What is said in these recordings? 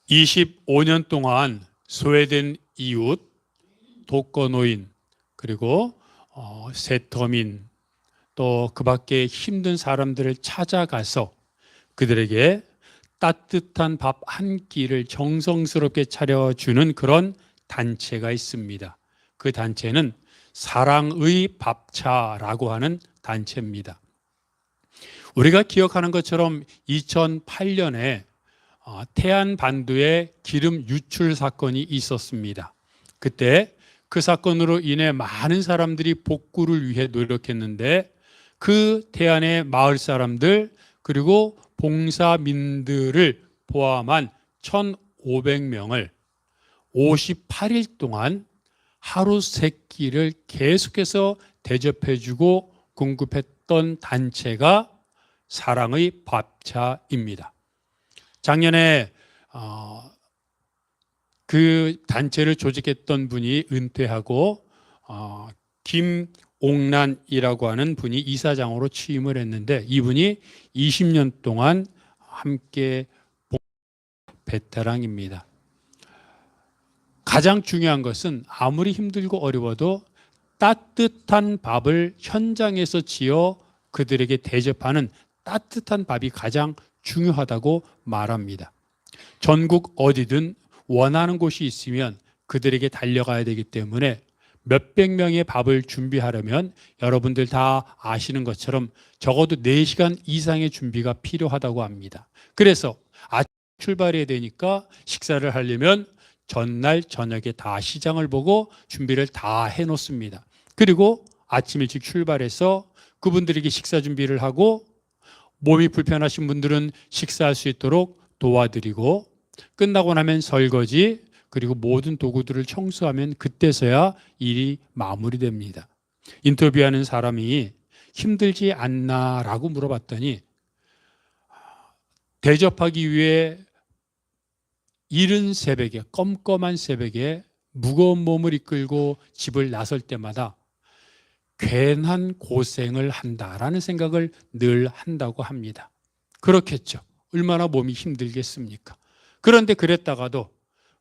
25년 동안 소외된 이웃, 독거노인, 그리고 세터민, 또 그 밖에 힘든 사람들을 찾아가서 그들에게 따뜻한 밥 한 끼를 정성스럽게 차려주는 그런 단체가 있습니다. 그 단체는 사랑의 밥차라고 하는 단체입니다. 우리가 기억하는 것처럼 2008년에 태안 반도에 기름 유출 사건이 있었습니다. 그때 그 사건으로 인해 많은 사람들이 복구를 위해 노력했는데 그 태안의 마을 사람들 그리고 봉사민들을 포함한 1,500명을 58일 동안 하루 3끼를 계속해서 대접해주고 공급했던 단체가 사랑의 밥차입니다. 작년에 그 단체를 조직했던 분이 은퇴하고 김옥란이라고 하는 분이 이사장으로 취임을 했는데 이분이 20년 동안 함께 베테랑입니다. 가장 중요한 것은 아무리 힘들고 어려워도 따뜻한 밥을 현장에서 지어 그들에게 대접하는 따뜻한 밥이 가장 중요하다고 말합니다. 전국 어디든 원하는 곳이 있으면 그들에게 달려가야 되기 때문에 몇백 명의 밥을 준비하려면 여러분들 다 아시는 것처럼 적어도 4시간 이상의 준비가 필요하다고 합니다. 그래서 아침 출발해야 되니까 식사를 하려면 전날 저녁에 다 시장을 보고 준비를 다 해놓습니다. 그리고 아침 일찍 출발해서 그분들에게 식사 준비를 하고 몸이 불편하신 분들은 식사할 수 있도록 도와드리고 끝나고 나면 설거지 그리고 모든 도구들을 청소하면 그때서야 일이 마무리됩니다. 인터뷰하는 사람이 힘들지 않나라고 물어봤더니 대접하기 위해 이른 새벽에 껌껌한 새벽에 무거운 몸을 이끌고 집을 나설 때마다 괜한 고생을 한다라는 생각을 늘 한다고 합니다. 그렇겠죠. 얼마나 몸이 힘들겠습니까? 그런데 그랬다가도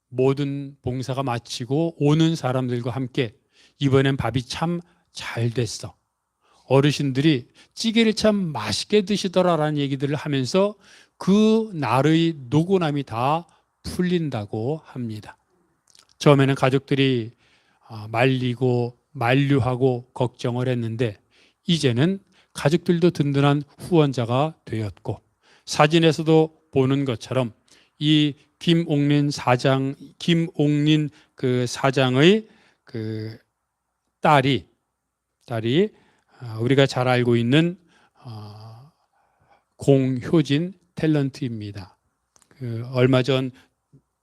모든 봉사가 마치고 오는 사람들과 함께 이번엔 밥이 참 잘 됐어. 어르신들이 찌개를 참 맛있게 드시더라라는 얘기들을 하면서 그 날의 노곤함이 다 풀린다고 합니다. 처음에는 가족들이 말리고 만류하고 걱정을 했는데 이제는 가족들도 든든한 후원자가 되었고 사진에서도 보는 것처럼 이 김옥린 그 사장의 그 딸이 우리가 잘 알고 있는 공효진 탤런트입니다. 그 얼마 전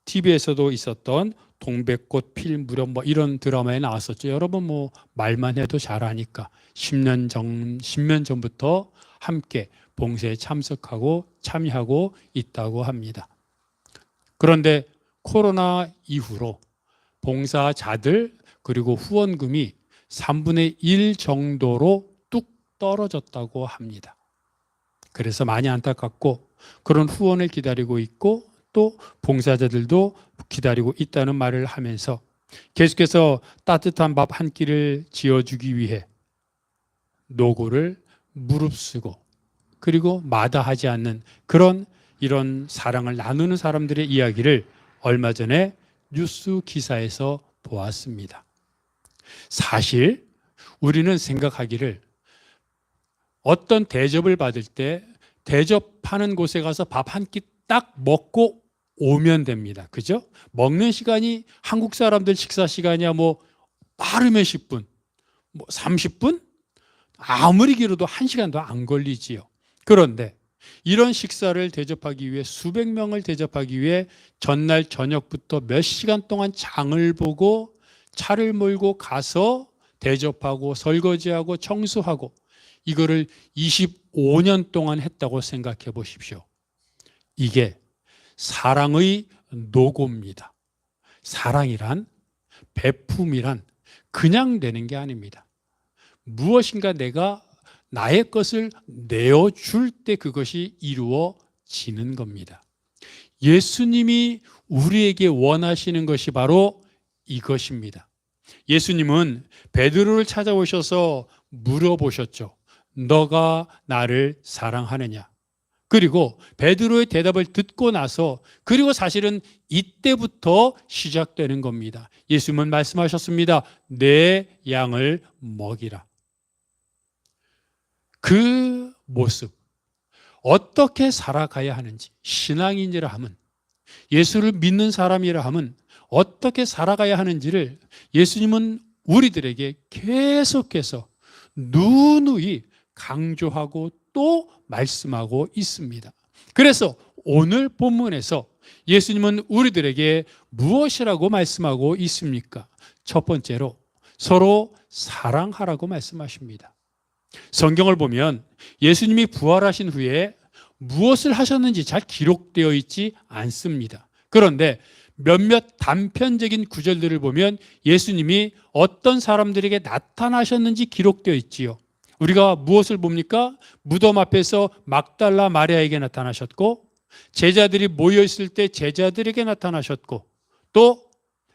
TV에서도 있었던 동백꽃 필 무렵 이런 드라마에 나왔었죠. 여러분 말만 해도 잘 아니까 10년 전부터 함께 봉사에 참석하고 참여하고 있다고 합니다. 그런데 코로나 이후로 봉사자들 그리고 후원금이 3분의 1 정도로 뚝 떨어졌다고 합니다. 그래서 많이 안타깝고 그런 후원을 기다리고 있고 또 봉사자들도 기다리고 있다는 말을 하면서 계속해서 따뜻한 밥 한 끼를 지어주기 위해 노고를 무릅쓰고 그리고 마다하지 않는 이런 사랑을 나누는 사람들의 이야기를 얼마 전에 뉴스 기사에서 보았습니다. 사실 우리는 생각하기를 어떤 대접을 받을 때 대접하는 곳에 가서 밥 한 끼 딱 먹고 오면 됩니다. 그죠? 먹는 시간이 한국 사람들 식사 시간이야 빠르면 10분, 30분? 아무리 길어도 1시간도 안 걸리지요. 그런데 이런 식사를 대접하기 위해 수백 명을 대접하기 위해 전날 저녁부터 몇 시간 동안 장을 보고 차를 몰고 가서 대접하고 설거지하고 청소하고 이거를 25년 동안 했다고 생각해 보십시오. 이게 사랑의 노고입니다. 사랑이란 베품이란 그냥 되는 게 아닙니다. 무엇인가 내가 나의 것을 내어줄 때 그것이 이루어지는 겁니다. 예수님이 우리에게 원하시는 것이 바로 이것입니다. 예수님은 베드로를 찾아오셔서 물어보셨죠. 너가 나를 사랑하느냐? 그리고 베드로의 대답을 듣고 나서, 그리고 사실은 이때부터 시작되는 겁니다. 예수님은 말씀하셨습니다. 내 양을 먹이라. 그 모습, 어떻게 살아가야 하는지, 신앙인이라 하면, 예수를 믿는 사람이라 하면 어떻게 살아가야 하는지를 예수님은 우리들에게 계속해서 누누이 강조하고 또 말씀하고 있습니다. 그래서 오늘 본문에서 예수님은 우리들에게 무엇이라고 말씀하고 있습니까? 첫 번째로 서로 사랑하라고 말씀하십니다. 성경을 보면 예수님이 부활하신 후에 무엇을 하셨는지 잘 기록되어 있지 않습니다. 그런데 몇몇 단편적인 구절들을 보면 예수님이 어떤 사람들에게 나타나셨는지 기록되어 있지요. 우리가 무엇을 봅니까? 무덤 앞에서 막달라 마리아에게 나타나셨고, 제자들이 모여있을 때 제자들에게 나타나셨고, 또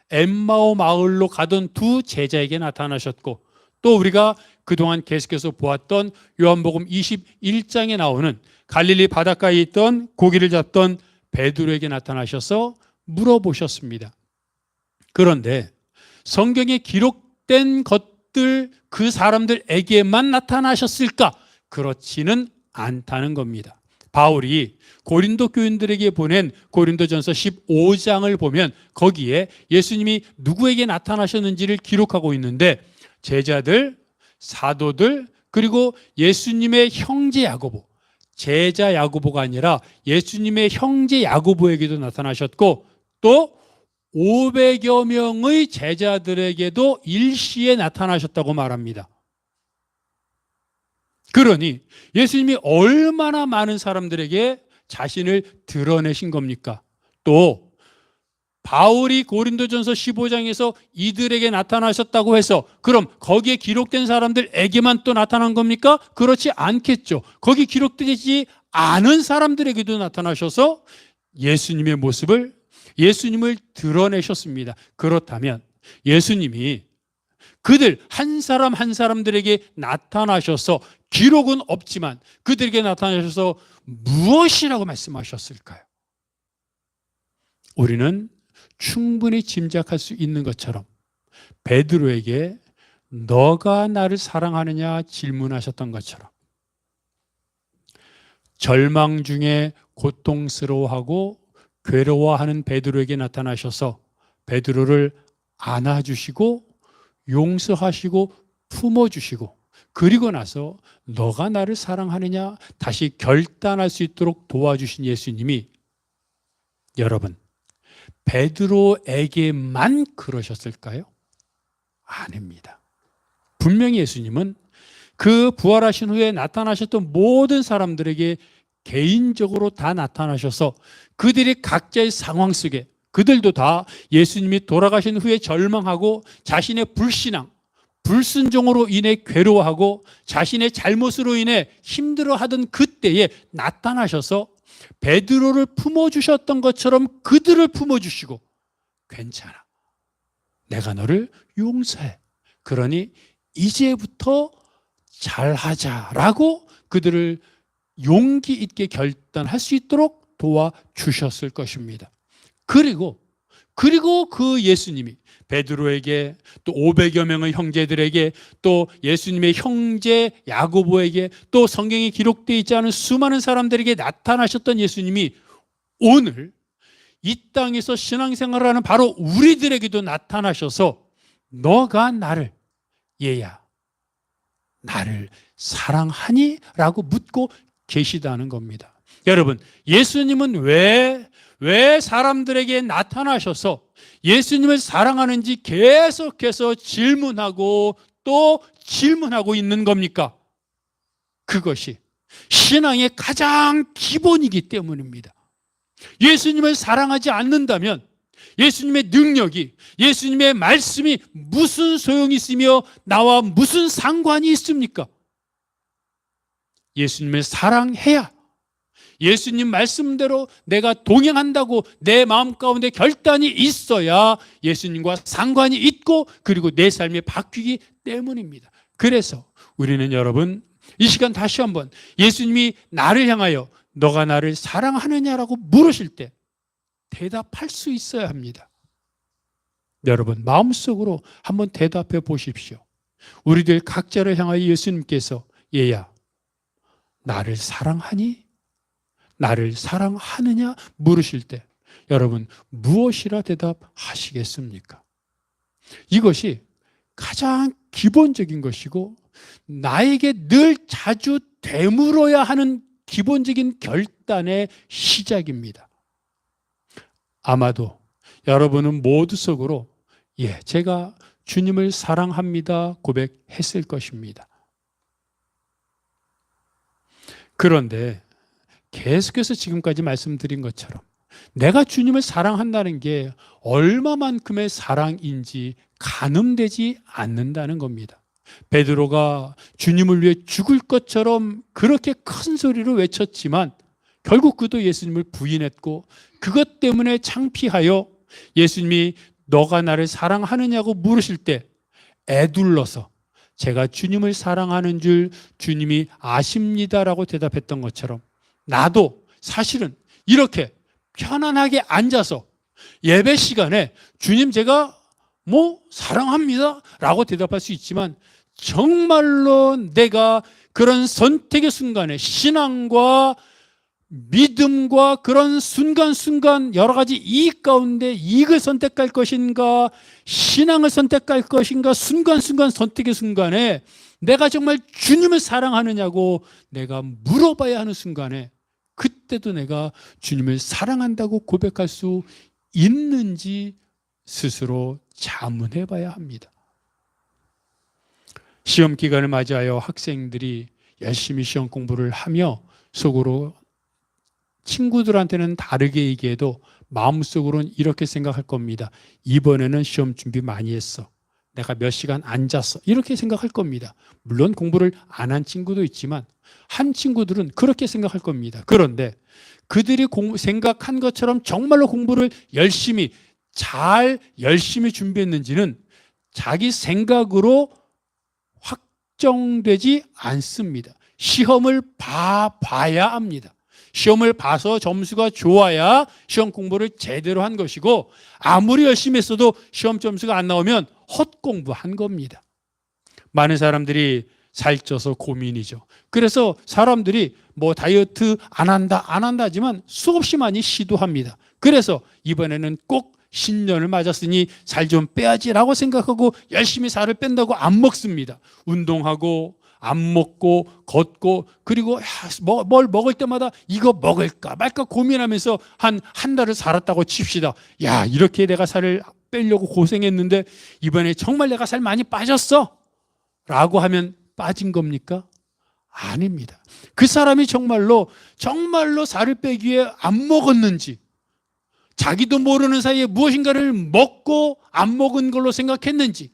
엠마오 마을로 가던 두 제자에게 나타나셨고, 또 우리가 그동안 계속해서 보았던 요한복음 21장에 나오는 갈릴리 바닷가에 있던 고기를 잡던 베드로에게 나타나셔서 물어보셨습니다. 그런데 성경에 기록된 것들, 그 사람들에게만 나타나셨을까? 그렇지는 않다는 겁니다. 바울이 고린도 교인들에게 보낸 고린도전서 15장을 보면 거기에 예수님이 누구에게 나타나셨는지를 기록하고 있는데, 제자들, 사도들, 그리고 예수님의 형제 야고보, 제자 야고보가 아니라 예수님의 형제 야고보에게도 나타나셨고, 또 500여 명의 제자들에게도 일시에 나타나셨다고 말합니다. 그러니 예수님이 얼마나 많은 사람들에게 자신을 드러내신 겁니까? 또 바울이 고린도전서 15장에서 이들에게 나타나셨다고 해서 그럼 거기에 기록된 사람들에게만 또 나타난 겁니까? 그렇지 않겠죠. 거기 기록되지 않은 사람들에게도 나타나셔서 예수님의 모습을, 예수님을 드러내셨습니다. 그렇다면 예수님이 그들 한 사람 한 사람들에게 나타나셔서, 기록은 없지만 그들에게 나타나셔서 무엇이라고 말씀하셨을까요? 우리는 충분히 짐작할 수 있는 것처럼 베드로에게 너가 나를 사랑하느냐 질문하셨던 것처럼, 절망 중에 고통스러워하고 괴로워하는 베드로에게 나타나셔서 베드로를 안아주시고 용서하시고 품어주시고, 그리고 나서 너가 나를 사랑하느냐 다시 결단할 수 있도록 도와주신 예수님이, 여러분, 베드로에게만 그러셨을까요? 아닙니다. 분명히 예수님은 그 부활하신 후에 나타나셨던 모든 사람들에게 개인적으로 다 나타나셔서 그들이 각자의 상황 속에, 그들도 다 예수님이 돌아가신 후에 절망하고 자신의 불신앙, 불순종으로 인해 괴로워하고 자신의 잘못으로 인해 힘들어하던 그때에 나타나셔서 베드로를 품어주셨던 것처럼 그들을 품어주시고, 괜찮아, 내가 너를 용서해, 그러니 이제부터 잘하자라고 그들을 용기 있게 결단할 수 있도록 도와주셨을 것입니다. 그리고 그 예수님이 베드로에게, 또 500여 명의 형제들에게, 또 예수님의 형제 야고보에게, 또 성경에 기록되어 있지 않은 수많은 사람들에게 나타나셨던 예수님이 오늘 이 땅에서 신앙생활을 하는 바로 우리들에게도 나타나셔서 너가 나를, 얘야, 나를 사랑하니? 라고 묻고 계시다는 겁니다. 여러분, 예수님은 왜 사람들에게 나타나셔서 예수님을 사랑하는지 계속해서 질문하고 또 질문하고 있는 겁니까? 그것이 신앙의 가장 기본이기 때문입니다. 예수님을 사랑하지 않는다면 예수님의 능력이, 예수님의 말씀이 무슨 소용이 있으며 나와 무슨 상관이 있습니까? 예수님을 사랑해야, 예수님 말씀대로 내가 동행한다고 내 마음 가운데 결단이 있어야 예수님과 상관이 있고 그리고 내 삶이 바뀌기 때문입니다. 그래서 우리는 여러분 이 시간 다시 한번 예수님이 나를 향하여 너가 나를 사랑하느냐라고 물으실 때 대답할 수 있어야 합니다. 여러분 마음속으로 한번 대답해 보십시오. 우리들 각자를 향하여 예수님께서 얘야 나를 사랑하니? 나를 사랑하느냐? 물으실 때 여러분 무엇이라 대답하시겠습니까? 이것이 가장 기본적인 것이고 나에게 늘 자주 되물어야 하는 기본적인 결단의 시작입니다. 아마도 여러분은 모두 속으로 제가 주님을 사랑합니다 고백했을 것입니다. 그런데 계속해서 지금까지 말씀드린 것처럼 내가 주님을 사랑한다는 게 얼마만큼의 사랑인지 가늠되지 않는다는 겁니다. 베드로가 주님을 위해 죽을 것처럼 그렇게 큰 소리로 외쳤지만 결국 그도 예수님을 부인했고 그것 때문에 창피하여 예수님이 너가 나를 사랑하느냐고 물으실 때 애둘러서 제가 주님을 사랑하는 줄 주님이 아십니다라고 대답했던 것처럼 나도 사실은 이렇게 편안하게 앉아서 예배 시간에 주님 제가 사랑합니다 라고 대답할 수 있지만 정말로 내가 그런 선택의 순간에 신앙과 믿음과 그런 순간순간 여러 가지 이익 가운데 이익을 선택할 것인가 신앙을 선택할 것인가 순간순간 선택의 순간에 내가 정말 주님을 사랑하느냐고 내가 물어봐야 하는 순간에 그때도 내가 주님을 사랑한다고 고백할 수 있는지 스스로 자문해 봐야 합니다. 시험 기간을 맞이하여 학생들이 열심히 시험 공부를 하며 속으로 친구들한테는 다르게 얘기해도 마음속으로는 이렇게 생각할 겁니다. 이번에는 시험 준비 많이 했어. 내가 몇 시간 앉았어. 이렇게 생각할 겁니다. 물론 공부를 안 한 친구도 있지만 한 친구들은 그렇게 생각할 겁니다. 그런데 그들이 생각한 것처럼 정말로 공부를 열심히 준비했는지는 자기 생각으로 확정되지 않습니다. 시험을 봐야 합니다. 시험을 봐서 점수가 좋아야 시험 공부를 제대로 한 것이고 아무리 열심히 했어도 시험 점수가 안 나오면 헛공부한 겁니다. 많은 사람들이 살쪄서 고민이죠. 그래서 사람들이 다이어트 안 한다 하지만 수없이 많이 시도합니다. 그래서 이번에는 꼭 신년을 맞았으니 살 좀 빼야지라고 생각하고 열심히 살을 뺀다고 안 먹습니다. 운동하고 안 먹고 걷고 그리고 뭘 먹을 때마다 이거 먹을까 말까 고민하면서 한 달을 살았다고 칩시다. 이렇게 내가 살을 빼려고 고생했는데 이번에 정말 내가 살 많이 빠졌어 라고 하면 빠진 겁니까? 아닙니다. 그 사람이 정말로 살을 빼기 위해 안 먹었는지 자기도 모르는 사이에 무엇인가를 먹고 안 먹은 걸로 생각했는지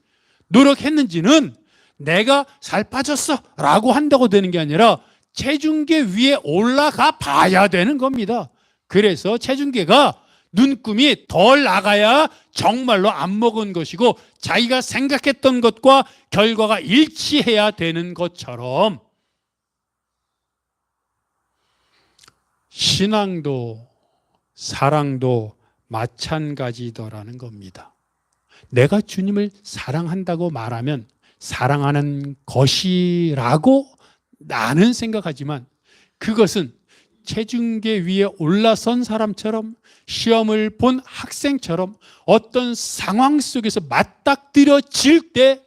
노력했는지는 내가 살 빠졌어 라고 한다고 되는 게 아니라 체중계 위에 올라가 봐야 되는 겁니다. 그래서 체중계가 눈금이 덜 나가야 정말로 안 먹은 것이고 자기가 생각했던 것과 결과가 일치해야 되는 것처럼 신앙도 사랑도 마찬가지더라는 겁니다. 내가 주님을 사랑한다고 말하면 사랑하는 것이라고 나는 생각하지만 그것은 체중계 위에 올라선 사람처럼 시험을 본 학생처럼 어떤 상황 속에서 맞닥뜨려질 때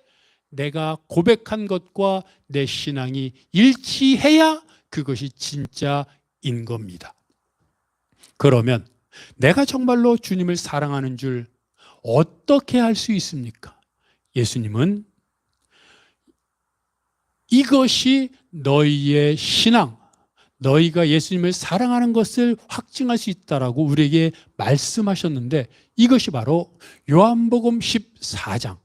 내가 고백한 것과 내 신앙이 일치해야 그것이 진짜인 겁니다. 그러면 내가 정말로 주님을 사랑하는 줄 어떻게 할 수 있습니까? 예수님은 이것이 너희의 신앙, 너희가 예수님을 사랑하는 것을 확증할 수 있다라고 우리에게 말씀하셨는데 이것이 바로 요한복음 14장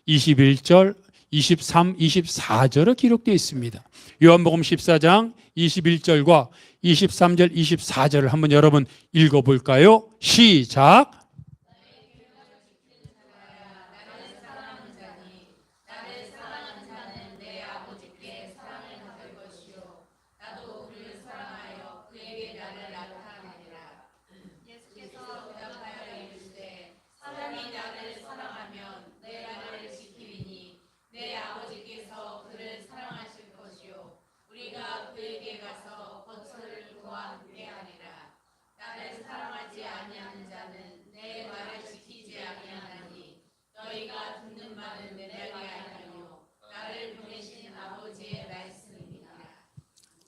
21절, 23, 24절에 기록되어 있습니다. 요한복음 14장 21절과 23절, 24절을 한번 여러분 읽어볼까요? 시작.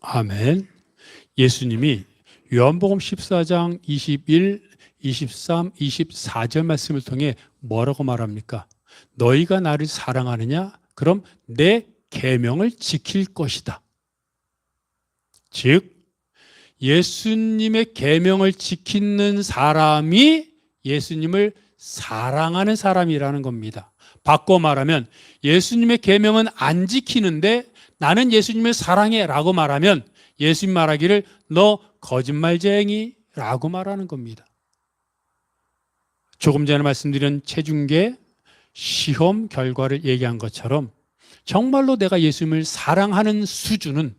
아멘. 예수님이 요한복음 14장 21, 23, 24절 말씀을 통해 뭐라고 말합니까? 너희가 나를 사랑하느냐? 그럼 내 계명을 지킬 것이다. 즉 예수님의 계명을 지키는 사람이 예수님을 사랑하는 사람이라는 겁니다. 바꿔 말하면 예수님의 계명은 안 지키는데 나는 예수님을 사랑해 라고 말하면 예수님 말하기를 너 거짓말쟁이 라고 말하는 겁니다. 조금 전에 말씀드린 체중계 시험 결과를 얘기한 것처럼 정말로 내가 예수님을 사랑하는 수준은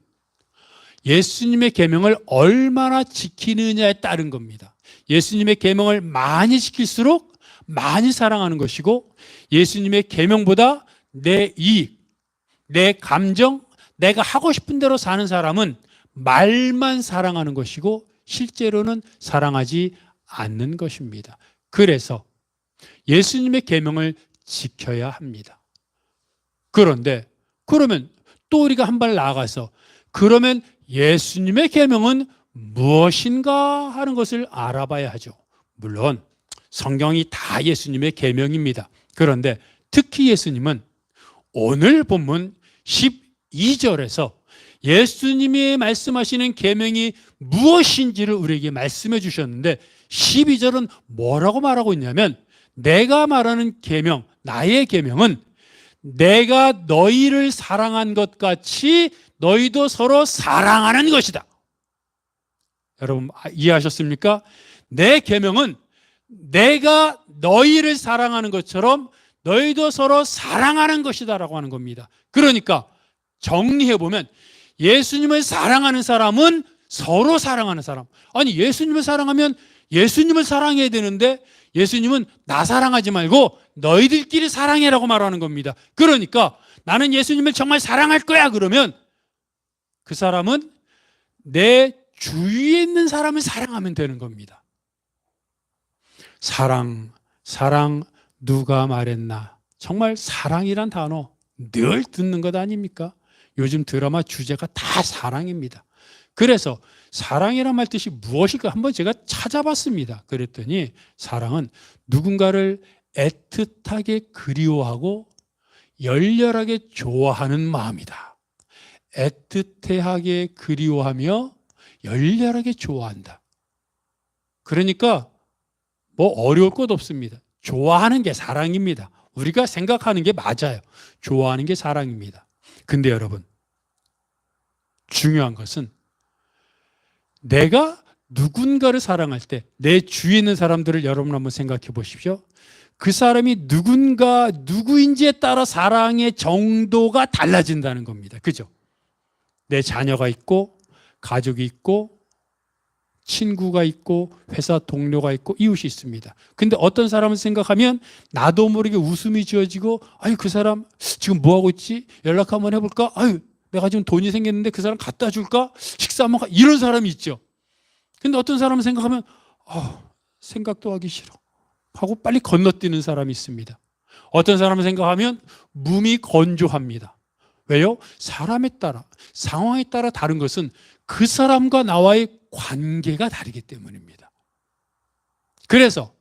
예수님의 계명을 얼마나 지키느냐에 따른 겁니다. 예수님의 계명을 많이 지킬수록 많이 사랑하는 것이고 예수님의 계명보다 내 이익, 내 감정, 내가 하고 싶은 대로 사는 사람은 말만 사랑하는 것이고 실제로는 사랑하지 않는 것입니다. 그래서 예수님의 계명을 지켜야 합니다. 그런데 그러면 또 우리가 한 발 나아가서 그러면 예수님의 계명은 무엇인가 하는 것을 알아봐야 하죠. 물론 성경이 다 예수님의 계명입니다. 그런데 특히 예수님은 오늘 본문 12절에서 예수님이 말씀하시는 계명이 무엇인지를 우리에게 말씀해 주셨는데 12절은 뭐라고 말하고 있냐면 내가 말하는 계명, 나의 계명은 내가 너희를 사랑한 것 같이 너희도 서로 사랑하는 것이다. 여러분 이해하셨습니까? 내 계명은 내가 너희를 사랑하는 것처럼 너희도 서로 사랑하는 것이다 라고 하는 겁니다. 그러니까 정리해보면 예수님을 사랑하는 사람은 서로 사랑하는 사람. 아니 예수님을 사랑하면 예수님을 사랑해야 되는데 예수님은 나 사랑하지 말고 너희들끼리 사랑해라고 말하는 겁니다. 그러니까 나는 예수님을 정말 사랑할 거야 그러면 그 사람은 내 주위에 있는 사람을 사랑하면 되는 겁니다. 사랑 누가 말했나? 정말 사랑이란 단어 늘 듣는 것 아닙니까? 요즘 드라마 주제가 다 사랑입니다. 그래서 사랑이란 말 뜻이 무엇일까 한번 제가 찾아봤습니다. 그랬더니 사랑은 누군가를 애틋하게 그리워하고 열렬하게 좋아하는 마음이다. 애틋하게 그리워하며 열렬하게 좋아한다. 그러니까 뭐 어려울 것 없습니다. 좋아하는 게 사랑입니다. 우리가 생각하는 게 맞아요. 좋아하는 게 사랑입니다. 근데 여러분 중요한 것은 내가 누군가를 사랑할 때 내 주위에 있는 사람들을 여러분 한번 생각해 보십시오. 그 사람이 누구인지에 따라 사랑의 정도가 달라진다는 겁니다. 그죠? 내 자녀가 있고 가족이 있고 친구가 있고 회사 동료가 있고 이웃이 있습니다. 근데 어떤 사람을 생각하면 나도 모르게 웃음이 지어지고 아유 그 사람 지금 뭐하고 있지? 연락 한번 해볼까? 아유 내가 지금 돈이 생겼는데 그 사람 갖다 줄까? 식사 한번 이런 사람이 있죠. 근데 어떤 사람을 생각하면 생각도 하기 싫어 하고 빨리 건너뛰는 사람이 있습니다. 어떤 사람을 생각하면 몸이 건조합니다. 왜요? 사람에 따라 상황에 따라 다른 것은 그 사람과 나와의 관계가 다르기 때문입니다. 그래서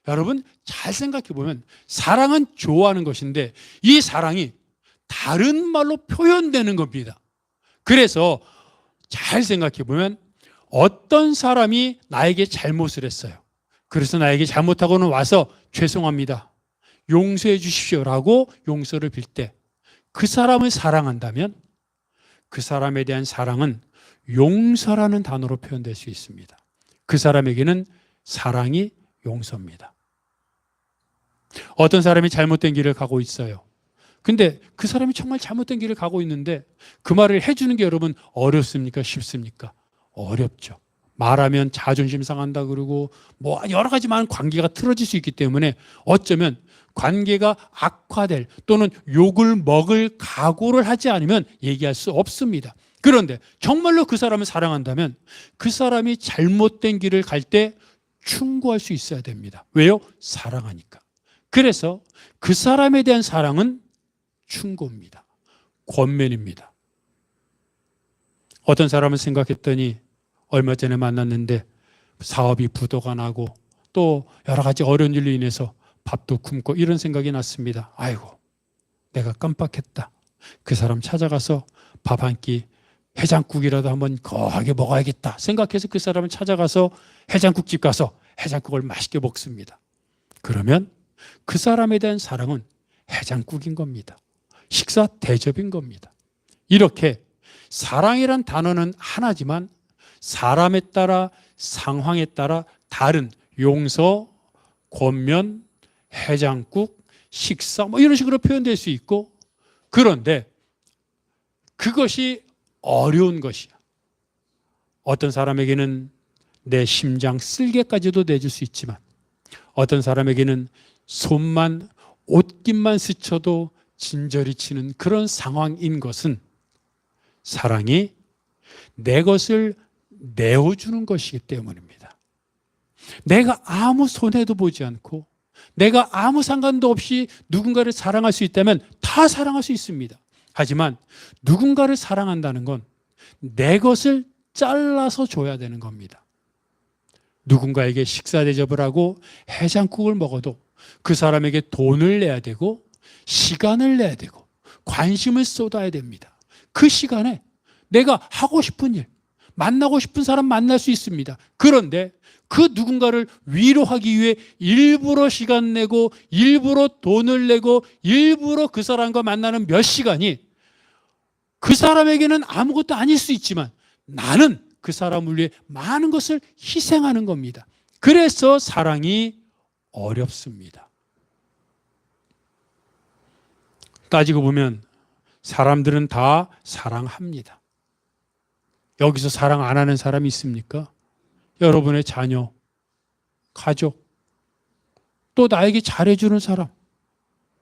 여러분 잘 생각해 보면 사랑은 좋아하는 것인데 이 사랑이 다른 말로 표현되는 겁니다. 그래서 잘 생각해 보면 어떤 사람이 나에게 잘못을 했어요. 그래서 나에게 잘못하고는 와서 죄송합니다. 용서해 주십시오라고 용서를 빌 때 그 사람을 사랑한다면 그 사람에 대한 사랑은 용서라는 단어로 표현될 수 있습니다. 그 사람에게는 사랑이 용서입니다. 어떤 사람이 잘못된 길을 가고 있어요. 근데 그 사람이 정말 잘못된 길을 가고 있는데 그 말을 해주는 게 여러분 어렵습니까? 쉽습니까? 어렵죠. 말하면 자존심 상한다 그러고 뭐 여러 가지 많은 관계가 틀어질 수 있기 때문에 어쩌면 관계가 악화될 또는 욕을 먹을 각오를 하지 않으면 얘기할 수 없습니다. 그런데 정말로 그 사람을 사랑한다면 그 사람이 잘못된 길을 갈 때 충고할 수 있어야 됩니다. 왜요? 사랑하니까. 그래서 그 사람에 대한 사랑은 충고입니다. 권면입니다. 어떤 사람을 생각했더니 얼마 전에 만났는데 사업이 부도가 나고 또 여러 가지 어려운 일로 인해서 밥도 굶고 이런 생각이 났습니다. 아이고, 내가 깜빡했다. 그 사람 찾아가서 밥 한 끼 해장국이라도 한번 거하게 먹어야겠다 생각해서 그 사람을 찾아가서 해장국집 가서 해장국을 맛있게 먹습니다. 그러면 그 사람에 대한 사랑은 해장국인 겁니다. 식사 대접인 겁니다. 이렇게 사랑이란 단어는 하나지만 사람에 따라 상황에 따라 다른 용서, 권면, 해장국, 식사 뭐 이런 식으로 표현될 수 있고 그런데 그것이 어려운 것이야. 어떤 사람에게는 내 심장 쓸개까지도 내줄 수 있지만 어떤 사람에게는 손만 옷깃만 스쳐도 진저리 치는 그런 상황인 것은 사랑이 내 것을 내어주는 것이기 때문입니다. 내가 아무 손해도 보지 않고 내가 아무 상관도 없이 누군가를 사랑할 수 있다면 다 사랑할 수 있습니다. 하지만 누군가를 사랑한다는 건 내 것을 잘라서 줘야 되는 겁니다. 누군가에게 식사 대접을 하고 해장국을 먹어도 그 사람에게 돈을 내야 되고 시간을 내야 되고 관심을 쏟아야 됩니다. 그 시간에 내가 하고 싶은 일, 만나고 싶은 사람 만날 수 있습니다. 그런데 그 누군가를 위로하기 위해 일부러 시간 내고 일부러 돈을 내고 일부러 그 사람과 만나는 몇 시간이 그 사람에게는 아무것도 아닐 수 있지만 나는 그 사람을 위해 많은 것을 희생하는 겁니다. 그래서 사랑이 어렵습니다. 따지고 보면 사람들은 다 사랑합니다. 여기서 사랑 안 하는 사람이 있습니까? 여러분의 자녀, 가족, 또 나에게 잘해주는 사람,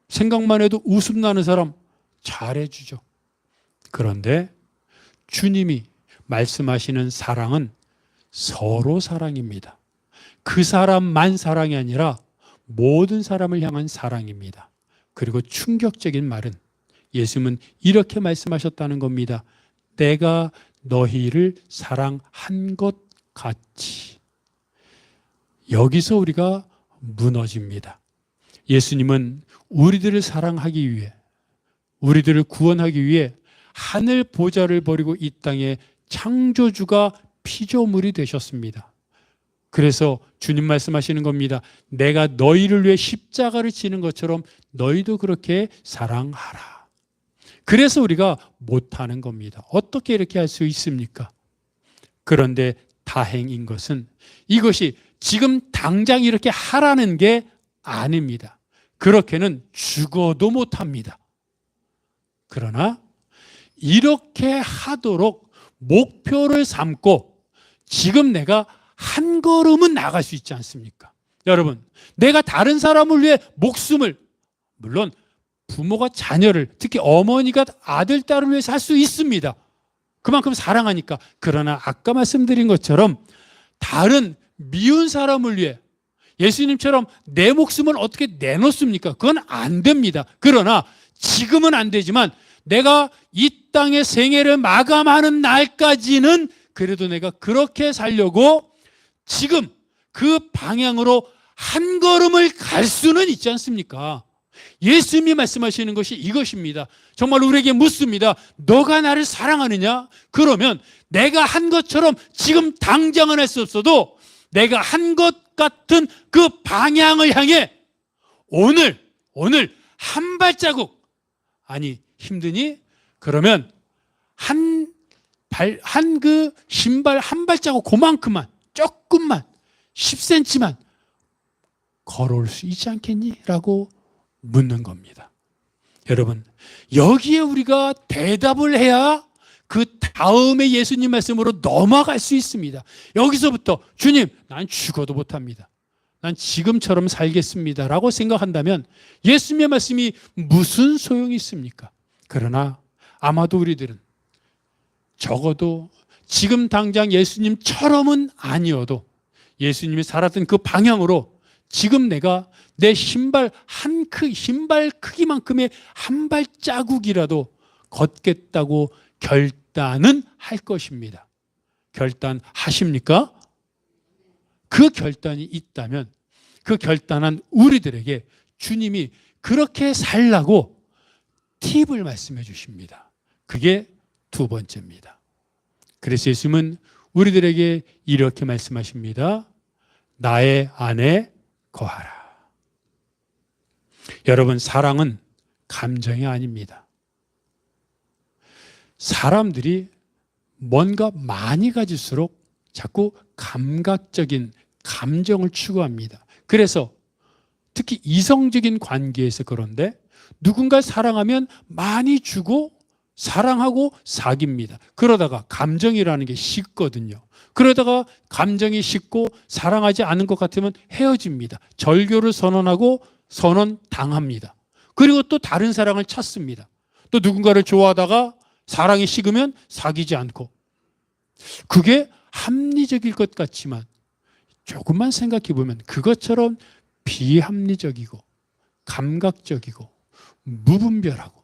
생각만 해도 웃음 나는 사람 잘해주죠. 그런데 주님이 말씀하시는 사랑은 서로 사랑입니다. 그 사람만 사랑이 아니라 모든 사람을 향한 사랑입니다. 그리고 충격적인 말은 예수님은 이렇게 말씀하셨다는 겁니다. 내가 너희를 사랑한 것 같이. 여기서 우리가 무너집니다. 예수님은 우리들을 사랑하기 위해, 우리들을 구원하기 위해 하늘 보좌를 버리고 이 땅에 창조주가 피조물이 되셨습니다. 그래서 주님 말씀하시는 겁니다. 내가 너희를 위해 십자가를 지는 것처럼 너희도 그렇게 사랑하라. 그래서 우리가 못하는 겁니다. 어떻게 이렇게 할 수 있습니까? 그런데 다행인 것은 이것이 지금 당장 이렇게 하라는 게 아닙니다. 그렇게는 죽어도 못합니다. 그러나 이렇게 하도록 목표를 삼고 지금 내가 한 걸음은 나갈 수 있지 않습니까? 여러분, 내가 다른 사람을 위해 목숨을, 물론 부모가 자녀를, 특히 어머니가 아들, 딸을 위해 살 수 있습니다. 그만큼 사랑하니까. 그러나 아까 말씀드린 것처럼 다른 미운 사람을 위해 예수님처럼 내 목숨을 어떻게 내놓습니까? 그건 안 됩니다. 그러나 지금은 안 되지만 내가 이 땅의 생애를 마감하는 날까지는 그래도 내가 그렇게 살려고 지금 그 방향으로 한 걸음을 갈 수는 있지 않습니까? 예수님이 말씀하시는 것이 이것입니다. 정말 우리에게 묻습니다. 너가 나를 사랑하느냐? 그러면 내가 한 것처럼 지금 당장은 할 수 없어도 내가 한 것 같은 그 방향을 향해 오늘 한 발자국, 아니 힘드니? 그러면 그 신발 한 발자국 그만큼만, 조금만, 10cm만 걸어올 수 있지 않겠니? 라고 묻는 겁니다. 여러분, 여기에 우리가 대답을 해야 그 다음에 예수님 말씀으로 넘어갈 수 있습니다. 여기서부터 주님, 난 죽어도 못합니다. 난 지금처럼 살겠습니다. 라고 생각한다면 예수님의 말씀이 무슨 소용이 있습니까? 그러나 아마도 우리들은 적어도 지금 당장 예수님처럼은 아니어도 예수님이 살았던 그 방향으로 지금 내가 내 신발 크기만큼의 한 발자국이라도 걷겠다고 결단은 할 것입니다. 결단하십니까? 그 결단이 있다면 그 결단한 우리들에게 주님이 그렇게 살라고 팁을 말씀해 주십니다. 그게 두 번째입니다. 그래서 예수님은 우리들에게 이렇게 말씀하십니다. 나의 안에 거하라. 여러분, 사랑은 감정이 아닙니다. 사람들이 뭔가 많이 가질수록 자꾸 감각적인 감정을 추구합니다. 그래서 특히 이성적인 관계에서 그런데 누군가 사랑하면 많이 주고 사랑하고 사깁니다. 그러다가 감정이라는 게 식거든요. 그러다가 감정이 식고 사랑하지 않은 것 같으면 헤어집니다. 절교를 선언하고 선언당합니다. 그리고 또 다른 사랑을 찾습니다. 또 누군가를 좋아하다가 사랑이 식으면 사귀지 않고. 그게 합리적일 것 같지만 조금만 생각해 보면 그것처럼 비합리적이고 감각적이고 무분별하고,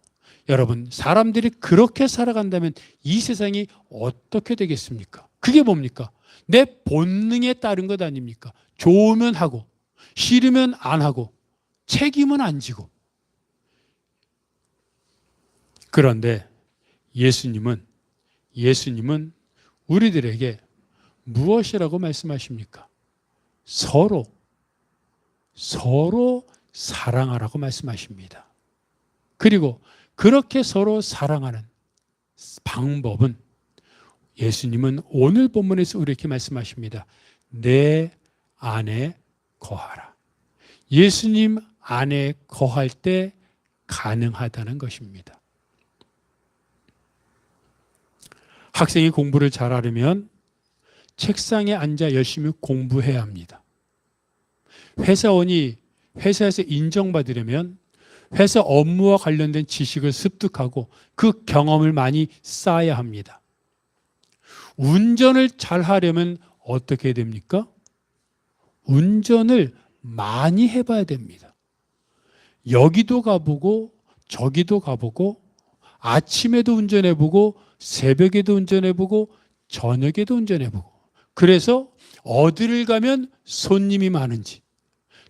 여러분, 사람들이 그렇게 살아간다면 이 세상이 어떻게 되겠습니까? 그게 뭡니까? 내 본능에 따른 것 아닙니까? 좋으면 하고 싫으면 안 하고 책임은 안 지고. 그런데 예수님은 우리들에게 무엇이라고 말씀하십니까? 서로 사랑하라고 말씀하십니다. 그리고 그렇게 서로 사랑하는 방법은 예수님은 오늘 본문에서 이렇게 말씀하십니다. 내 안에 거하라. 예수님 안에 거할 때 가능하다는 것입니다. 학생이 공부를 잘하려면 책상에 앉아 열심히 공부해야 합니다. 회사원이 회사에서 인정받으려면 회사 업무와 관련된 지식을 습득하고 그 경험을 많이 쌓아야 합니다. 운전을 잘 하려면 어떻게 됩니까? 운전을 많이 해봐야 됩니다. 여기도 가보고 저기도 가보고 아침에도 운전해보고 새벽에도 운전해보고 저녁에도 운전해보고, 그래서 어디를 가면 손님이 많은지,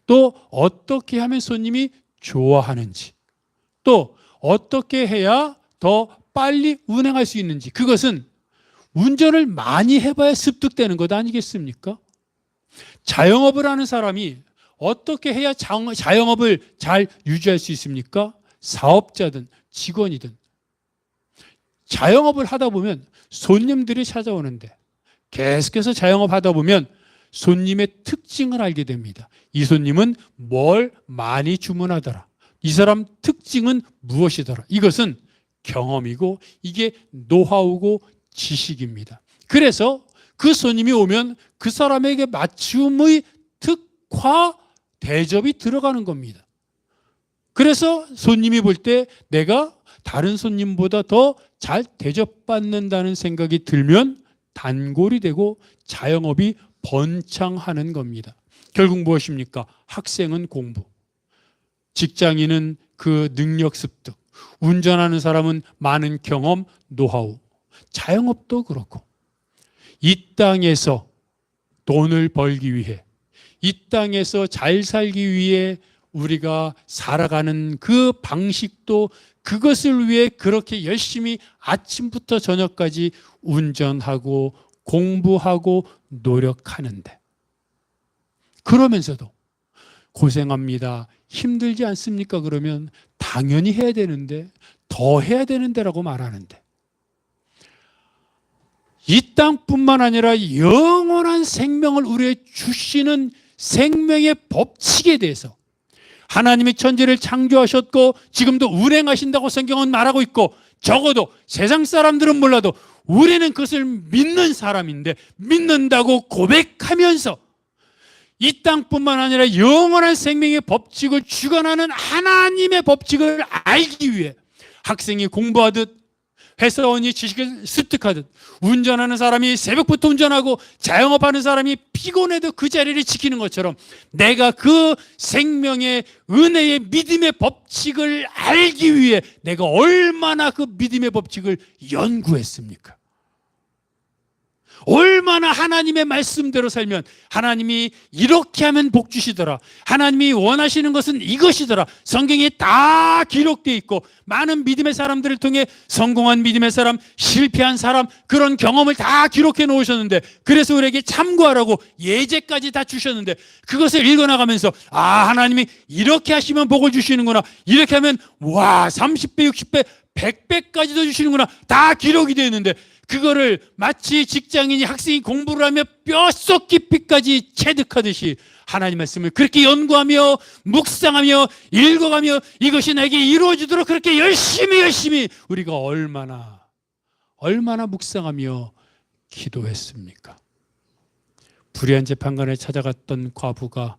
또 어떻게 하면 손님이 좋아하는지, 또 어떻게 해야 더 빨리 운행할 수 있는지, 그것은 운전을 많이 해봐야 습득되는 것 아니겠습니까? 자영업을 하는 사람이 어떻게 해야 자영업을 잘 유지할 수 있습니까? 사업자든 직원이든. 자영업을 하다 보면 손님들이 찾아오는데 계속해서 자영업 하다 보면 손님의 특징을 알게 됩니다. 이 손님은 뭘 많이 주문하더라. 이 사람 특징은 무엇이더라. 이것은 경험이고 이게 노하우고 지식입니다. 그래서 그 손님이 오면 그 사람에게 맞춤의 특화 대접이 들어가는 겁니다. 그래서 손님이 볼 때 내가 다른 손님보다 더 잘 대접받는다는 생각이 들면 단골이 되고 자영업이 번창하는 겁니다. 결국 무엇입니까? 학생은 공부, 직장인은 그 능력 습득, 운전하는 사람은 많은 경험, 노하우, 자영업도 그렇고. 이 땅에서 돈을 벌기 위해, 이 땅에서 잘 살기 위해 우리가 살아가는 그 방식도 그것을 위해 그렇게 열심히 아침부터 저녁까지 운전하고 공부하고 노력하는데, 그러면서도 고생합니다, 힘들지 않습니까? 그러면 당연히 해야 되는데 더 해야 되는데라고 말하는데, 이 땅뿐만 아니라 영원한 생명을 우리에게 주시는 생명의 법칙에 대해서 하나님이 천지를 창조하셨고 지금도 운행하신다고 성경은 말하고 있고, 적어도 세상 사람들은 몰라도 우리는 그것을 믿는 사람인데, 믿는다고 고백하면서 이 땅뿐만 아니라 영원한 생명의 법칙을 주관하는 하나님의 법칙을 알기 위해 학생이 공부하듯, 회사원이 지식을 습득하듯, 운전하는 사람이 새벽부터 운전하고 자영업하는 사람이 피곤해도 그 자리를 지키는 것처럼, 내가 그 생명의 은혜의 믿음의 법칙을 알기 위해 내가 얼마나 그 믿음의 법칙을 연구했습니까? 얼마나 하나님의 말씀대로 살면 하나님이 이렇게 하면 복 주시더라, 하나님이 원하시는 것은 이것이더라, 성경에 다 기록되어 있고, 많은 믿음의 사람들을 통해 성공한 믿음의 사람, 실패한 사람, 그런 경험을 다 기록해 놓으셨는데, 그래서 우리에게 참고하라고 예제까지 다 주셨는데, 그것을 읽어나가면서 하나님이 이렇게 하시면 복을 주시는구나, 이렇게 하면 30배, 60배, 100배까지도 주시는구나, 다 기록이 되어 있는데, 그거를 마치 직장인이, 학생이 공부를 하며 뼛속 깊이까지 체득하듯이 하나님 말씀을 그렇게 연구하며 묵상하며 읽어가며 이것이 나에게 이루어지도록 그렇게 열심히 우리가 얼마나 묵상하며 기도했습니까? 불의한 재판관에 찾아갔던 과부가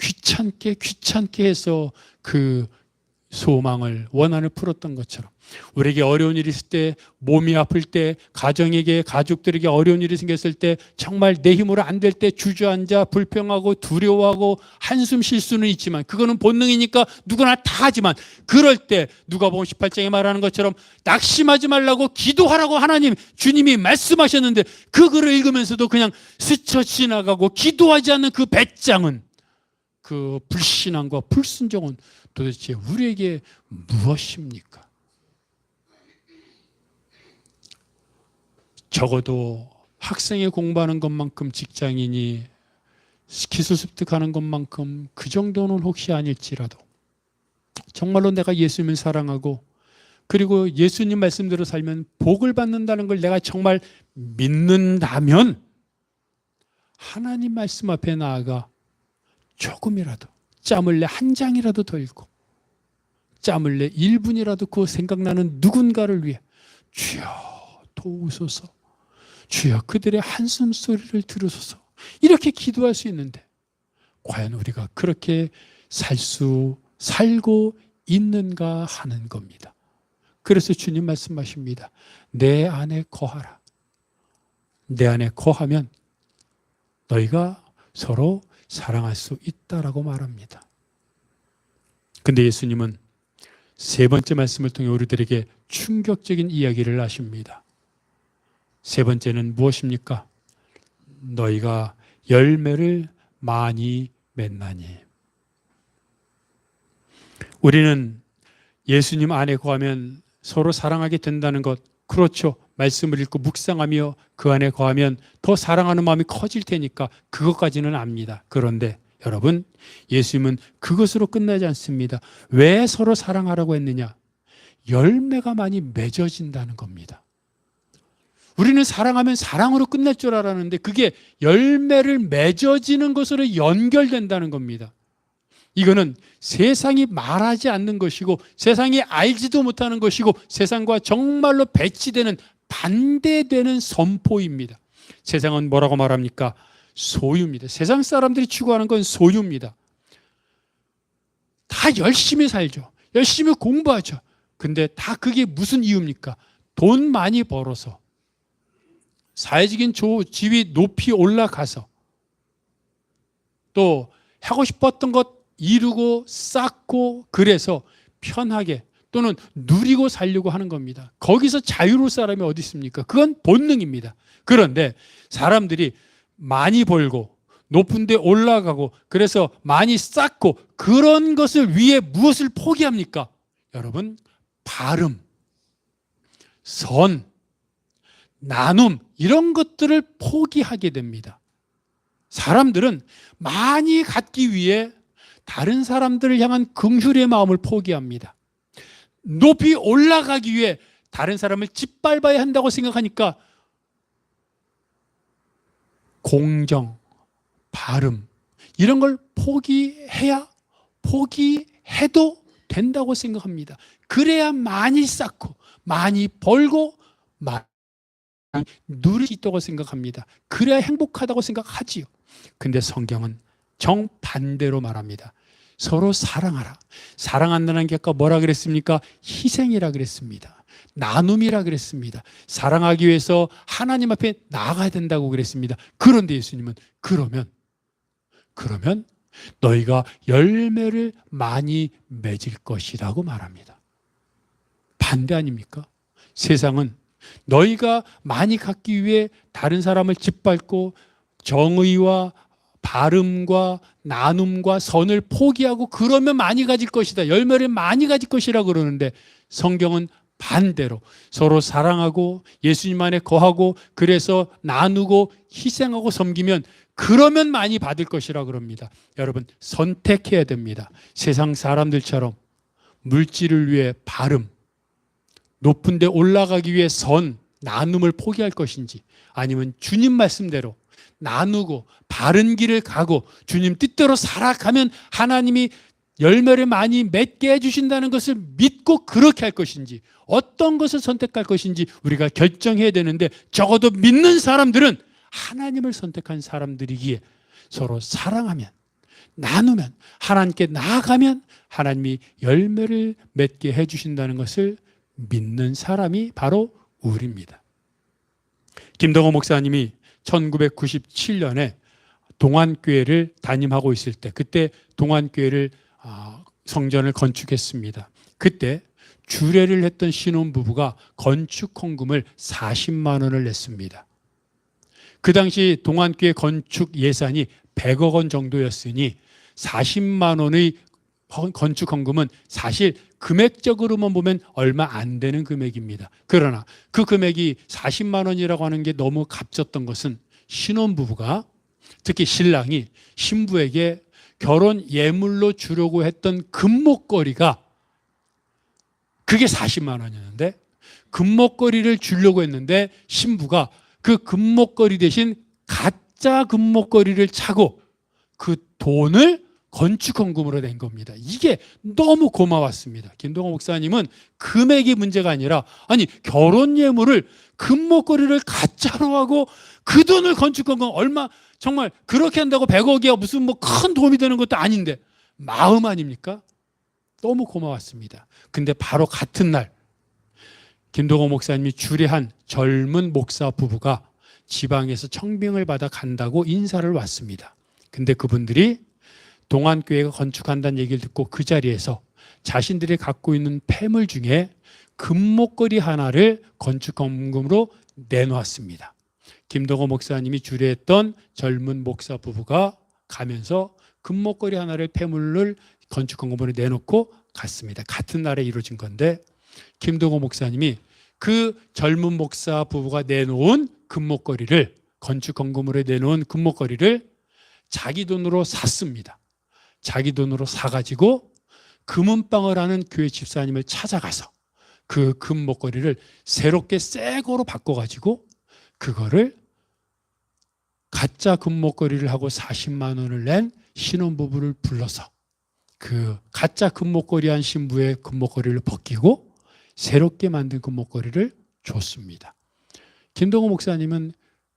귀찮게 해서 그 소망을, 원한을 풀었던 것처럼, 우리에게 어려운 일이 있을 때, 몸이 아플 때, 가족들에게 어려운 일이 생겼을 때, 정말 내 힘으로 안 될 때 주저앉아 불평하고 두려워하고 한숨 쉴 수는 있지만, 그거는 본능이니까 누구나 다 하지만, 그럴 때 누가복음 18장에 말하는 것처럼 낙심하지 말라고 기도하라고 주님이 말씀하셨는데, 그 글을 읽으면서도 그냥 스쳐 지나가고 기도하지 않는 그 배짱은, 그 불신앙과 불순종은 도대체 우리에게 무엇입니까? 적어도 학생이 공부하는 것만큼, 직장인이 기술 습득하는 것만큼 그 정도는 혹시 아닐지라도 정말로 내가 예수님을 사랑하고, 그리고 예수님 말씀대로 살면 복을 받는다는 걸 내가 정말 믿는다면, 하나님 말씀 앞에 나아가 조금이라도, 짬을 내 한 장이라도 더 읽고, 짬을 내 1분이라도 그 생각나는 누군가를 위해 주여 도우소서, 주여 그들의 한숨 소리를 들으소서, 이렇게 기도할 수 있는데, 과연 우리가 그렇게 살고 있는가 하는 겁니다. 그래서 주님 말씀하십니다. 내 안에 거하라. 내 안에 거하면 너희가 서로 사랑할 수 있다라고 말합니다. 근데 예수님은 세 번째 말씀을 통해 우리들에게 충격적인 이야기를 하십니다. 세 번째는 무엇입니까? 너희가 열매를 많이 맺나니. 우리는 예수님 안에 거하면 서로 사랑하게 된다는 것, 그렇죠. 말씀을 읽고 묵상하며 그 안에 거하면 더 사랑하는 마음이 커질 테니까 그것까지는 압니다. 그런데 여러분, 예수님은 그것으로 끝나지 않습니다. 왜 서로 사랑하라고 했느냐? 열매가 많이 맺어진다는 겁니다. 우리는 사랑하면 사랑으로 끝날 줄 알았는데, 그게 열매를 맺어지는 것으로 연결된다는 겁니다. 이거는 세상이 말하지 않는 것이고, 세상이 알지도 못하는 것이고, 세상과 정말로 배치되는, 반대되는 선포입니다. 세상은 뭐라고 말합니까? 소유입니다. 세상 사람들이 추구하는 건 소유입니다. 다 열심히 살죠. 열심히 공부하죠. 근데 다 그게 무슨 이유입니까? 돈 많이 벌어서, 사회적인 지위 높이 올라가서, 또 하고 싶었던 것 이루고 쌓고, 그래서 편하게 또는 누리고 살려고 하는 겁니다. 거기서 자유로울 사람이 어디 있습니까? 그건 본능입니다. 그런데 사람들이 많이 벌고 높은 데 올라가고, 그래서 많이 쌓고, 그런 것을 위해 무엇을 포기합니까? 여러분, 발음, 선, 나눔, 이런 것들을 포기하게 됩니다. 사람들은 많이 갖기 위해 다른 사람들을 향한 긍휼의 마음을 포기합니다. 높이 올라가기 위해 다른 사람을 짓밟아야 한다고 생각하니까 공정, 발음 이런 걸 포기해도 된다고 생각합니다. 그래야 많이 쌓고 많이 벌고 많이 누릴 수 있다고 생각합니다. 그래야 행복하다고 생각하지요. 근데 성경은 정반대로 말합니다. 서로 사랑하라. 사랑한다는 게 아까 뭐라 그랬습니까? 희생이라 그랬습니다. 나눔이라 그랬습니다. 사랑하기 위해서 하나님 앞에 나아가야 된다고 그랬습니다. 그런데 예수님은 그러면 너희가 열매를 많이 맺을 것이라고 말합니다. 반대 아닙니까? 세상은 너희가 많이 갖기 위해 다른 사람을 짓밟고 정의와 발음과 나눔과 선을 포기하고 그러면 많이 가질 것이다. 열매를 많이 가질 것이라 그러는데 성경은 반대로 서로 사랑하고 예수님 안에 거하고 그래서 나누고 희생하고 섬기면 그러면 많이 받을 것이라 그럽니다. 여러분 선택해야 됩니다. 세상 사람들처럼 물질을 위해 발음, 높은 데 올라가기 위해 선, 나눔을 포기할 것인지 아니면 주님 말씀대로 나누고 바른 길을 가고 주님 뜻대로 살아가면 하나님이 열매를 많이 맺게 해주신다는 것을 믿고 그렇게 할 것인지 어떤 것을 선택할 것인지 우리가 결정해야 되는데 적어도 믿는 사람들은 하나님을 선택한 사람들이기에 서로 사랑하면 나누면 하나님께 나아가면 하나님이 열매를 맺게 해주신다는 것을 믿는 사람이 바로 우리입니다. 김동호 목사님이 1997년에 동안교회를 담임하고 있을 때 그때 동안교회를 성전을 건축했습니다. 그때 주례를 했던 신혼부부가 건축 헌금을 40만 원을 냈습니다. 그 당시 동안교회 건축 예산이 100억 원 정도였으니 40만 원의 건축 헌금은 사실 금액적으로만 보면 얼마 안 되는 금액입니다. 그러나 그 금액이 40만 원이라고 하는 게 너무 값졌던 것은 신혼부부가 특히 신랑이 신부에게 결혼 예물로 주려고 했던 금목걸이가 그게 40만 원이었는데 금목걸이를 주려고 했는데 신부가 그 금목걸이 대신 가짜 금목걸이를 차고 그 돈을 건축헌금으로 낸 겁니다. 이게 너무 고마웠습니다. 김동호 목사님은 금액이 문제가 아니라 아니 결혼 예물을 금목걸이를 가짜로 하고 그 돈을 건축헌금 얼마 정말 그렇게 한다고 100억이야 무슨 뭐 큰 도움이 되는 것도 아닌데 마음 아닙니까? 너무 고마웠습니다. 근데 바로 같은 날 김동호 목사님이 주례한 젊은 목사 부부가 지방에서 청빙을 받아 간다고 인사를 왔습니다. 근데 그분들이 동안교회가 건축한다는 얘기를 듣고 그 자리에서 자신들이 갖고 있는 폐물 중에 금목걸이 하나를 건축헌금으로 내놓았습니다. 김동호 목사님이 주례했던 젊은 목사 부부가 가면서 금목걸이 하나를 폐물을 건축헌금으로 내놓고 갔습니다. 같은 날에 이루어진 건데 김동호 목사님이 그 젊은 목사 부부가 내놓은 금목걸이를 건축헌금으로 내놓은 금목걸이를 자기 돈으로 샀습니다. 자기 돈으로 사가지고 금은방을 하는 교회 집사님을 찾아가서 그 금목걸이를 새롭게 새 거로 바꿔가지고 그거를 가짜 금목걸이를 하고 40만 원을 낸 신혼부부를 불러서 그 가짜 금목걸이 한 신부의 금목걸이를 벗기고 새롭게 만든 금목걸이를 줬습니다. 김동호 목사님은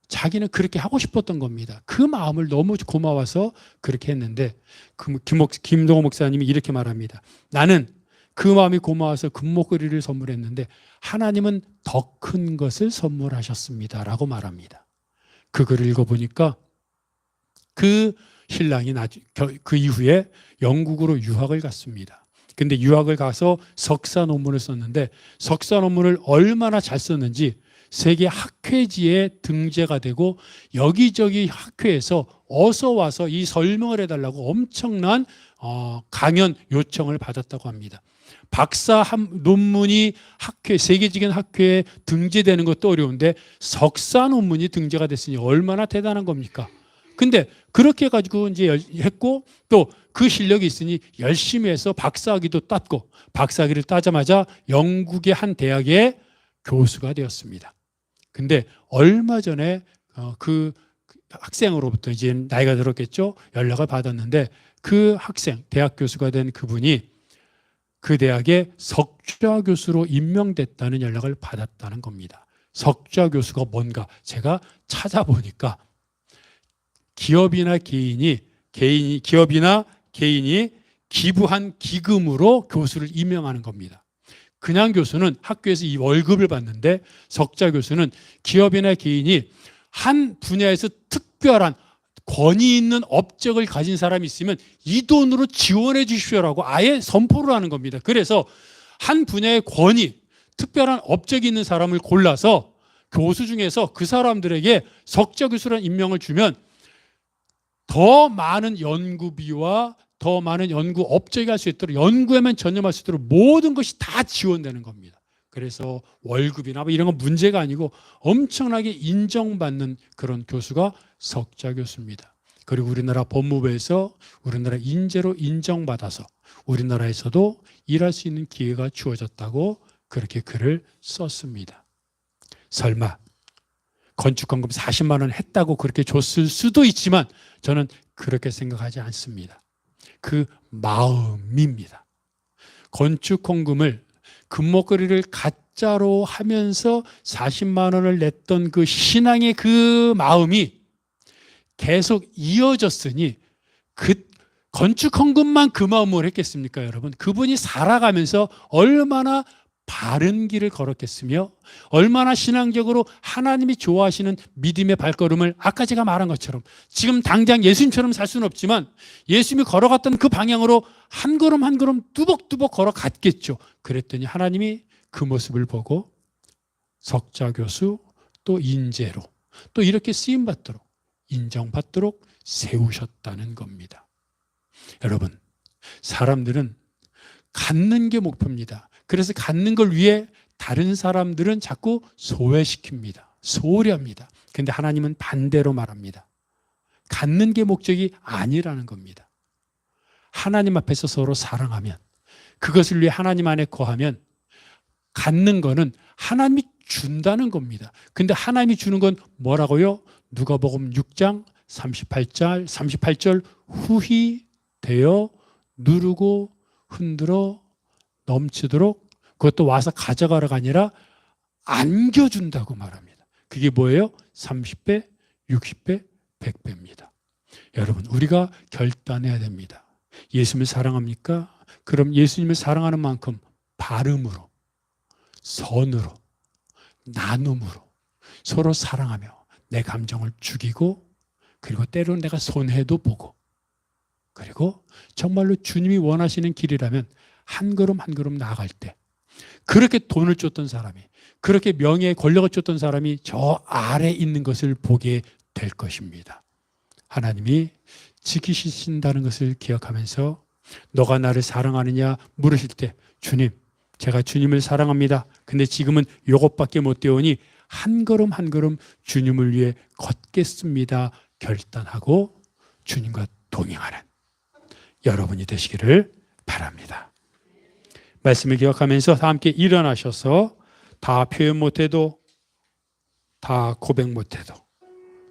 자기는 그렇게 하고 싶었던 겁니다. 그 마음을 너무 고마워서 그렇게 했는데 김동호 목사님이 이렇게 말합니다. 나는 그 마음이 고마워서 금목걸이를 선물했는데 하나님은 더 큰 것을 선물하셨습니다 라고 말합니다. 그 글을 읽어보니까 그 신랑이 그 이후에 영국으로 유학을 갔습니다. 근데 유학을 가서 석사 논문을 썼는데 석사 논문을 얼마나 잘 썼는지 세계 학회지에 등재가 되고 여기저기 학회에서 어서 와서 이 설명을 해달라고 엄청난 강연 요청을 받았다고 합니다. 박사 논문이 세계적인 학회에 등재되는 것도 어려운데 석사 논문이 등재가 됐으니 얼마나 대단한 겁니까? 근데 그렇게 해가지고 이제 했고 또 그 실력이 있으니 열심히 해서 박사학위도 땄고 박사학위를 따자마자 영국의 한 대학의 교수가 되었습니다. 근데 얼마 전에 그 학생으로부터 이제 나이가 들었겠죠? 연락을 받았는데 그 학생, 대학 교수가 된 그분이 그 대학의 석좌 교수로 임명됐다는 연락을 받았다는 겁니다. 석좌 교수가 뭔가 제가 찾아보니까 기업이나 개인이 기부한 기금으로 교수를 임명하는 겁니다. 그냥 교수는 학교에서 이 월급을 받는데 석좌 교수는 기업이나 개인이 한 분야에서 특별한 권위 있는 업적을 가진 사람이 있으면 이 돈으로 지원해 주십시오라고 아예 선포를 하는 겁니다. 그래서 한 분야의 권위, 특별한 업적이 있는 사람을 골라서 교수 중에서 그 사람들에게 석좌 교수라는 임명을 주면 더 많은 연구비와 더 많은 연구 업적이 할 수 있도록 연구에만 전념할 수 있도록 모든 것이 다 지원되는 겁니다. 그래서 월급이나 뭐 이런 건 문제가 아니고 엄청나게 인정받는 그런 교수가 석좌 교수입니다. 그리고 우리나라 법무부에서 우리나라 인재로 인정받아서 우리나라에서도 일할 수 있는 기회가 주어졌다고 그렇게 글을 썼습니다. 설마 건축헌금 40만 원 했다고 그렇게 줬을 수도 있지만 저는 그렇게 생각하지 않습니다. 그 마음입니다. 건축헌금을 금목걸이를 가짜로 하면서 40만 원을 냈던 그 신앙의 그 마음이 계속 이어졌으니 그 건축헌금만 그 마음으로 했겠습니까, 여러분? 그분이 살아가면서 얼마나 바른 길을 걸었겠으며 얼마나 신앙적으로 하나님이 좋아하시는 믿음의 발걸음을 아까 제가 말한 것처럼 지금 당장 예수님처럼 살 수는 없지만 예수님이 걸어갔던 그 방향으로 한 걸음 한 걸음 뚜벅뚜벅 걸어갔겠죠. 그랬더니 하나님이 그 모습을 보고 석좌 교수 또 인재로 또 이렇게 쓰임받도록 인정받도록 세우셨다는 겁니다. 여러분, 사람들은 갖는 게 목표입니다. 그래서 갖는 걸 위해 다른 사람들은 자꾸 소외시킵니다. 소홀히 합니다. 그런데 하나님은 반대로 말합니다. 갖는 게 목적이 아니라는 겁니다. 하나님 앞에서 서로 사랑하면 그것을 위해 하나님 안에 거하면 갖는 거는 하나님이 준다는 겁니다. 근데 하나님이 주는 건 뭐라고요? 누가복음 6장 38절 후히 되어 누르고 흔들어 넘치도록 그것도 와서 가져가라가 아니라 안겨준다고 말합니다. 그게 뭐예요? 30배, 60배, 100배입니다. 여러분, 우리가 결단해야 됩니다. 예수님을 사랑합니까? 그럼 예수님을 사랑하는 만큼 발음으로, 선으로, 나눔으로 서로 사랑하며 내 감정을 죽이고 그리고 때로는 내가 손해도 보고 그리고 정말로 주님이 원하시는 길이라면 한 걸음 한 걸음 나아갈 때 그렇게 돈을 쫓던 사람이 그렇게 명예에 권력을 쫓던 사람이 저 아래 있는 것을 보게 될 것입니다. 하나님이 지키신다는 것을 기억하면서 너가 나를 사랑하느냐 물으실 때 주님, 제가 주님을 사랑합니다. 근데 지금은 이것밖에 못 되오니 한 걸음 한 걸음 주님을 위해 걷겠습니다. 결단하고 주님과 동행하는 여러분이 되시기를 바랍니다. 말씀을 기억하면서 다 함께 일어나셔서 다 표현 못해도 다 고백 못해도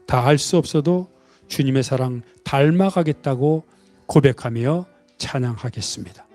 다 알 수 없어도 주님의 사랑 닮아가겠다고 고백하며 찬양하겠습니다.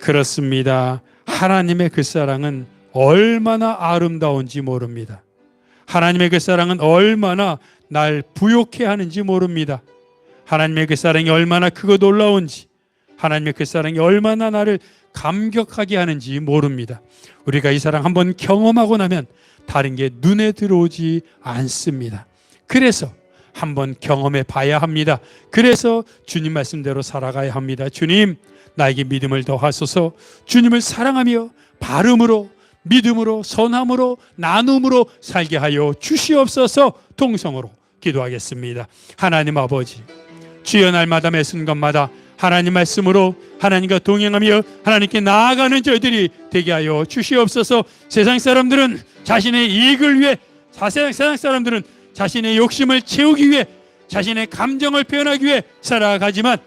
그렇습니다. 하나님의 그 사랑은 얼마나 아름다운지 모릅니다. 하나님의 그 사랑은 얼마나 날 부욕해 하는지 모릅니다. 하나님의 그 사랑이 얼마나 크고 놀라운지, 하나님의 그 사랑이 얼마나 나를 감격하게 하는지 모릅니다. 우리가 이 사랑 한번 경험하고 나면 다른 게 눈에 들어오지 않습니다. 그래서 한번 경험해 봐야 합니다. 그래서 주님 말씀대로 살아가야 합니다. 주님, 나에게 믿음을 더하소서. 주님을 사랑하며 발음으로, 믿음으로, 선함으로, 나눔으로 살게 하여 주시옵소서. 동성으로 기도하겠습니다. 하나님 아버지, 주여 날마다 매 순간마다 하나님 말씀으로 하나님과 동행하며 하나님께 나아가는 저희들이 되게 하여 주시옵소서. 세상 사람들은 자신의 이익을 위해, 세상 사람들은 자신의 욕심을 채우기 위해, 자신의 감정을 표현하기 위해 살아가지만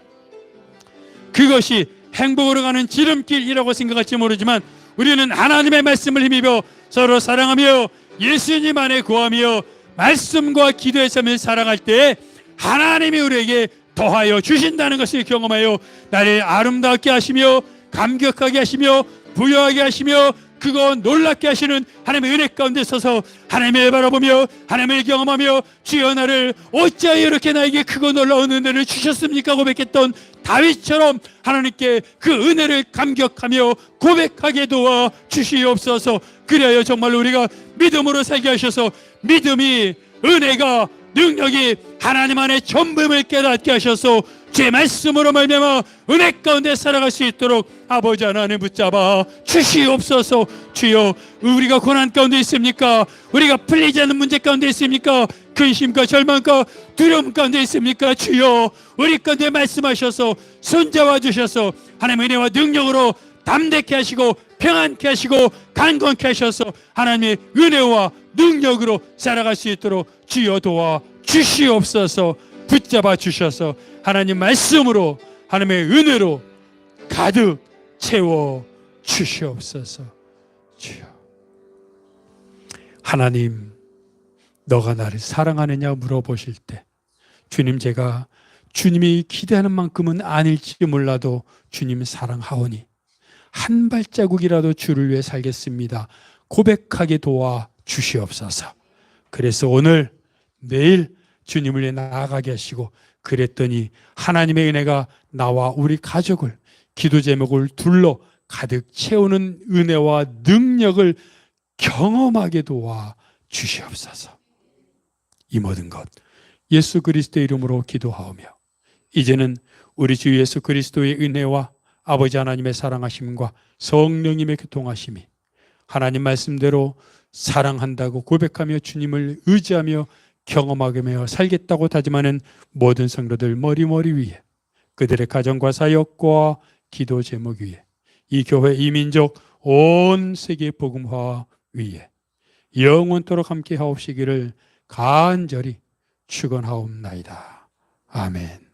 그것이 행복으로 가는 지름길이라고 생각할지 모르지만 우리는 하나님의 말씀을 힘입어 서로 사랑하며 예수님 안에 구하며 말씀과 기도의 삶을 살아갈 때 하나님이 우리에게 더하여 주신다는 것을 경험하여 나를 아름답게 하시며 감격하게 하시며 부여하게 하시며 그거 놀랍게 하시는 하나님의 은혜 가운데 서서 하나님을 바라보며 하나님을 경험하며 주여 나를 어찌하여 이렇게 나에게 크고 놀라운 은혜를 주셨습니까 고백했던 다윗처럼 하나님께 그 은혜를 감격하며 고백하게 도와 주시옵소서. 그래야 정말 우리가 믿음으로 살게 하셔서 믿음이, 은혜가, 능력이 하나님 안에 전부임을 깨닫게 하셔서 제 말씀으로 말미암아 은혜 가운데 살아갈 수 있도록 아버지 하나님 붙잡아 주시옵소서. 주여, 우리가 고난 가운데 있습니까? 우리가 풀리지 않는 문제 가운데 있습니까? 근심과 절망과 두려움 가운데 있습니까? 주여, 우리 가운데 말씀하셔서 손잡아 주셔서 하나님의 은혜와 능력으로 담대케 하시고 평안케 하시고 강건케 하셔서 하나님의 은혜와 능력으로 살아갈 수 있도록 주여 도와 주시옵소서. 붙잡아 주셔서 하나님 말씀으로 하나님의 은혜로 가득 채워 주시옵소서. 주여, 하나님, 너가 나를 사랑하느냐 물어보실 때 주님, 제가 주님이 기대하는 만큼은 아닐지 몰라도 주님 사랑하오니 한 발자국이라도 주를 위해 살겠습니다 고백하게 도와 주시옵소서. 그래서 오늘, 내일 주님을 위해 나아가게 하시고, 그랬더니 하나님의 은혜가 나와 우리 가족을, 기도 제목을 둘러 가득 채우는 은혜와 능력을 경험하게 도와 주시옵소서. 이 모든 것 예수 그리스도의 이름으로 기도하오며 이제는 우리 주 예수 그리스도의 은혜와 아버지 하나님의 사랑하심과 성령님의 교통하심이 하나님 말씀대로 사랑한다고 고백하며 주님을 의지하며 경험하며 살겠다고 다짐하는 모든 성도들 머리 위에, 그들의 가정과 사역과 기도 제목 위에, 이 교회, 이 민족, 온 세계 복음화 위에 영원토록 함께 하옵시기를 간절히 축원하옵나이다. 아멘.